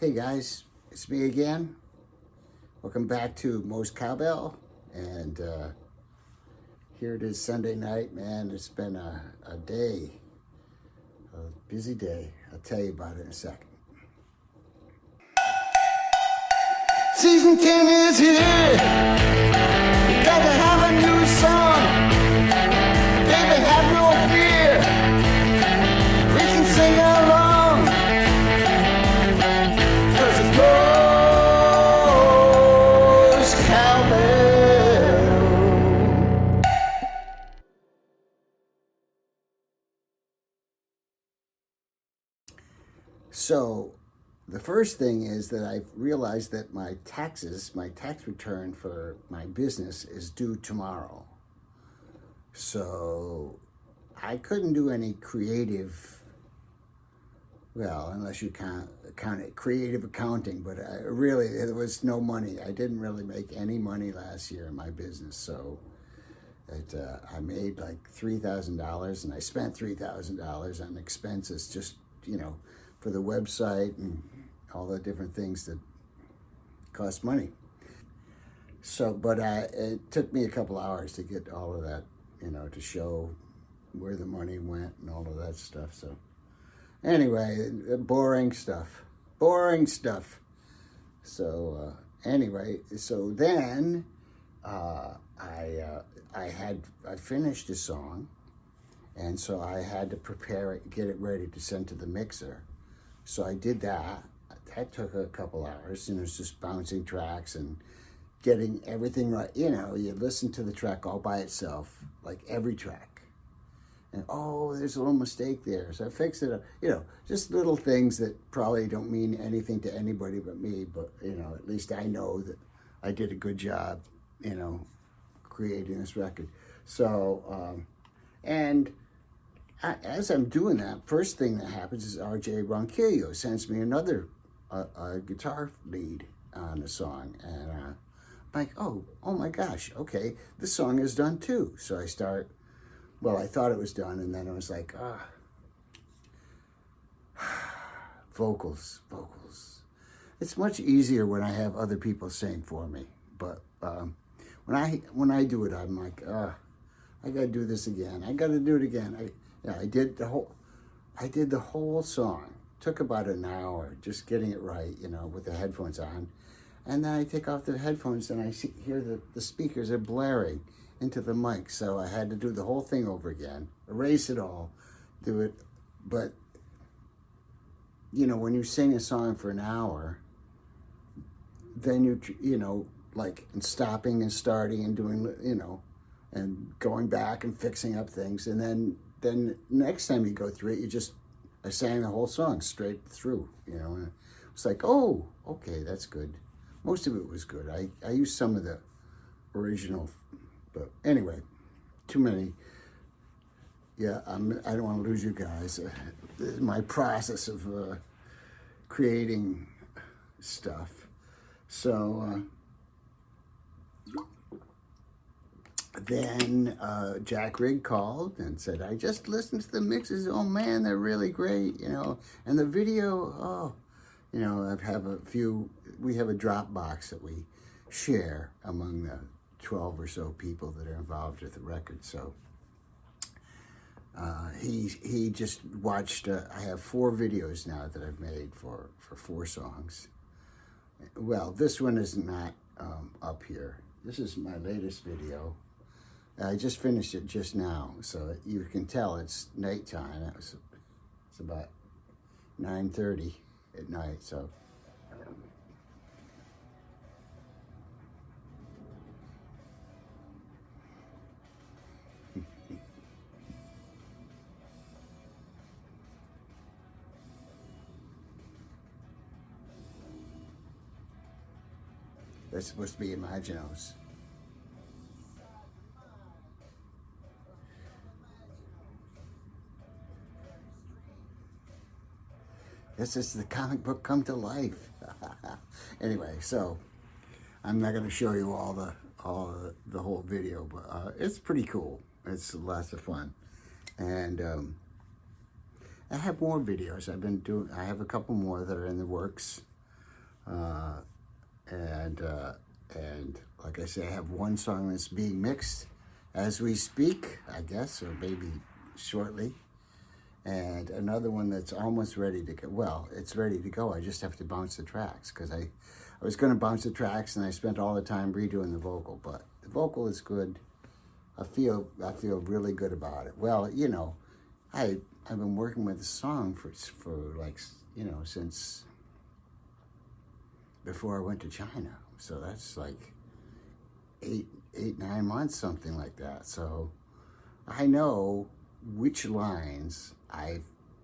Hey guys, it's me again. Welcome back to Mo's Cowbell, and here it is Sunday night, man. It's been a day, a busy day. I'll tell you about it in a second. Season 10 is here. We got to have a new song. Baby, have no fear. We can sing along. So the first thing is that I've realized that my tax return for my business is due tomorrow. So I couldn't do any creative, well, unless you count it creative accounting, but really there was no money. I didn't really make any money last year in my business. So I made like $3,000 and I spent $3,000 on expenses just, for the website and all the different things that cost money. So, but it took me a couple hours to get all of that, to show where the money went and all of that stuff. So anyway, boring stuff. So anyway, so then I finished the song, and so I had to prepare it, get it ready to send to the mixer. So I did that. That took a couple hours. It was just bouncing tracks and getting everything right. You listen to the track all by itself, like every track. And, there's a little mistake there. So I fixed it up. Just little things that probably don't mean anything to anybody but me. But, at least I know that I did a good job, creating this record. So, as I'm doing that, first thing that happens is RJ Ronquillo sends me another guitar lead on the song. And I'm like, oh my gosh, okay, this song is done too. So I start, I thought it was done, and then I was like, vocals. It's much easier when I have other people sing for me. But when I do it, I'm like, I gotta do this again. I gotta do it again. I did the whole song. Took about an hour just getting it right, with the headphones on. And then I take off the headphones and I hear the speakers are blaring into the mic. So I had to do the whole thing over again, erase it all, do it. But, when you sing a song for an hour, then and stopping and starting and doing, and going back and fixing up things. And then next time you go through it, I sang the whole song straight through, and it's like, oh, okay, that's good. Most of it was good. I used some of the original, but anyway, too many. Yeah, I don't want to lose you guys. My process of creating stuff. So then Jack Rigg called and said, I just listened to the mixes. Oh man, they're really great, and the video, we have a Dropbox that we share among the 12 or so people that are involved with the record. So he just watched, I have 4 videos now that I've made for 4 songs. Well, this one is not up here. This is my latest video. I just finished it just now, so you can tell it's nighttime. It's about 9:30 at night, so. That's supposed to be Imaginos. This is the comic book come to life. Anyway, so I'm not going to show you all the whole video, but it's pretty cool. It's lots of fun, and I have more videos. I have a couple more that are in the works. And like I say, I have one song that's being mixed as we speak, I guess, or maybe shortly. And another one that's almost ready to go. Well, it's ready to go. I just have to bounce the tracks because I was going to bounce the tracks and I spent all the time redoing the vocal. But the vocal is good. I feel really good about it. Well, you know, I've been working with the song for like, you know, since before I went to China. So that's like eight, 9 months, something like that. So I know which lines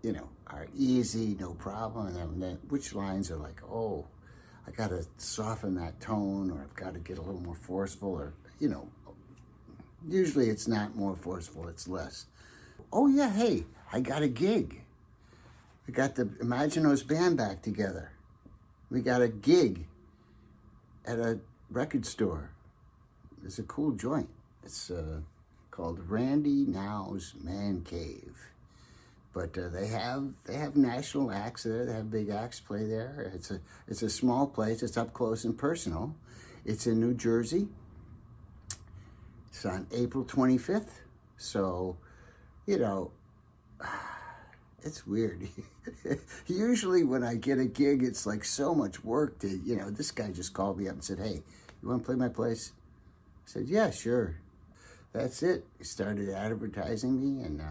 you know, are easy, no problem. And then which lines are like, oh, I got to soften that tone, or I've got to get a little more forceful, or, you know, usually it's not more forceful, it's less. Oh yeah, hey, I got a gig. We got the Imaginos band back together. We got a gig at a record store. It's a cool joint. It's called Randy Now's Man Cave. But they have national acts there. They have big acts play there. It's a small place. It's up close and personal. It's in New Jersey. It's on April 25th. So, you know, it's weird. Usually when I get a gig, it's like so much work to, you know, this guy just called me up and said, hey, you want to play my place? I said, yeah, sure. That's it. He started advertising me, and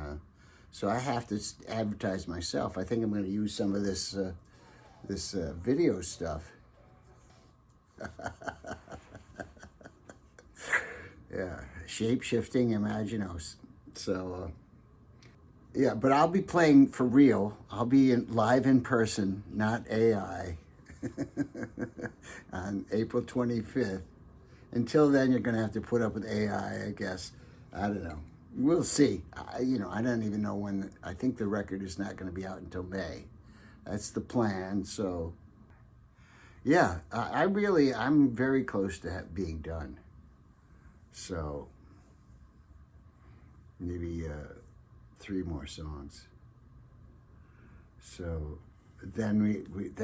so I have to advertise myself. I think I'm going to use some of this video stuff. Yeah, shape-shifting Imaginos. So, yeah, but I'll be playing for real. I'll be live in person, not AI, on April 25th. Until then, you're going to have to put up with AI, I guess. I don't know. We'll see. You know, I don't even know when. I think the record is not going to be out until May. That's the plan. So, yeah, I'm very close to being done. So, maybe 3 more songs. So then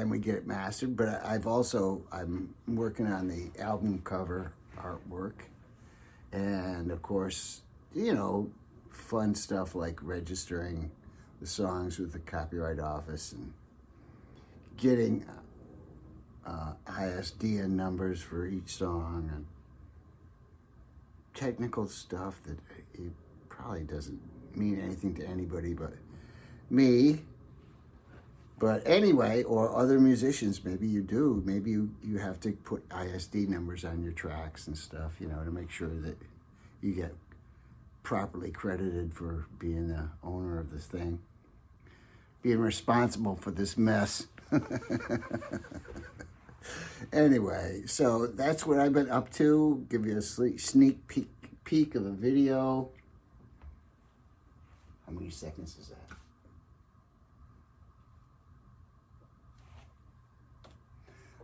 we get it mastered. But I'm working on the album cover artwork, and of course, you know, fun stuff like registering the songs with the Copyright Office and getting ISDN numbers for each song, and technical stuff that it probably doesn't mean anything to anybody but me. But anyway, or other musicians, maybe you do. Maybe you have to put ISD numbers on your tracks and stuff, you know, to make sure that you get properly credited for being the owner of this thing, being responsible for this mess. Anyway, so that's what I've been up to. Give you a sneak peek of a video. How many seconds is that?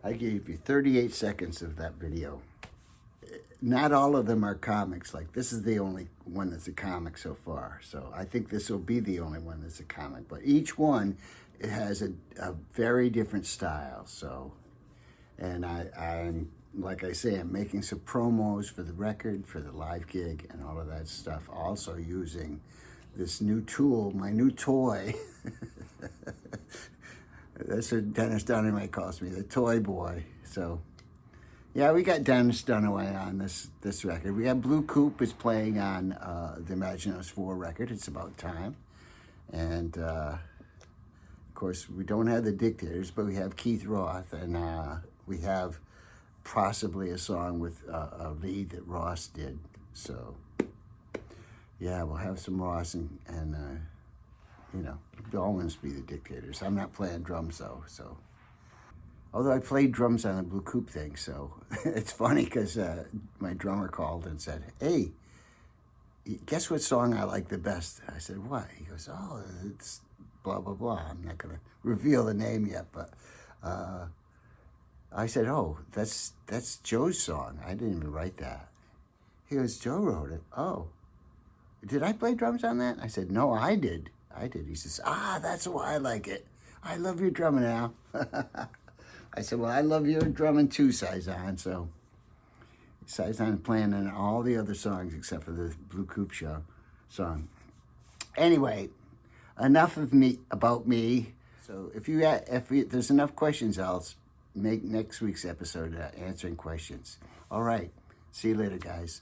I gave you 38 seconds of that video. Not all of them are comics. Like, this is the only one that's a comic so far. So I think this will be the only one that's a comic. But each one, it has a very different style. So, and I'm, like I say, I'm making some promos for the record, for the live gig, and all of that stuff. Also using this new tool, my new toy. That's what Dennis Dunaway calls me, the toy boy. So, yeah, we got Dennis Dunaway on this record. We got Blue Coupe is playing on the MoCoSXE4 record. It's about time. And, of course, we don't have the Dictators, but we have Keith Roth, and we have possibly a song with a lead that Ross did. So, yeah, we'll have some Ross and you know, they'll always be the Dictators. I'm not playing drums, though, so. Although I played drums on the Blue Coupe thing, so it's funny because my drummer called and said, hey, guess what song I like the best? I said, what? He goes, oh, it's blah, blah, blah. I'm not going to reveal the name yet, but I said, oh, that's Joe's song. I didn't even write that. He goes, Joe wrote it. Oh, did I play drums on that? I said, no, I did. He says, that's why I like it. I love your drumming now. I said, well, I love your drumming too, Saison. So Saison playing on all the other songs except for the Blue Coupe Show song. Anyway, enough of me about me. So if there's enough questions, I'll make next week's episode answering questions. All right. See you later, guys.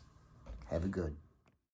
Have a good.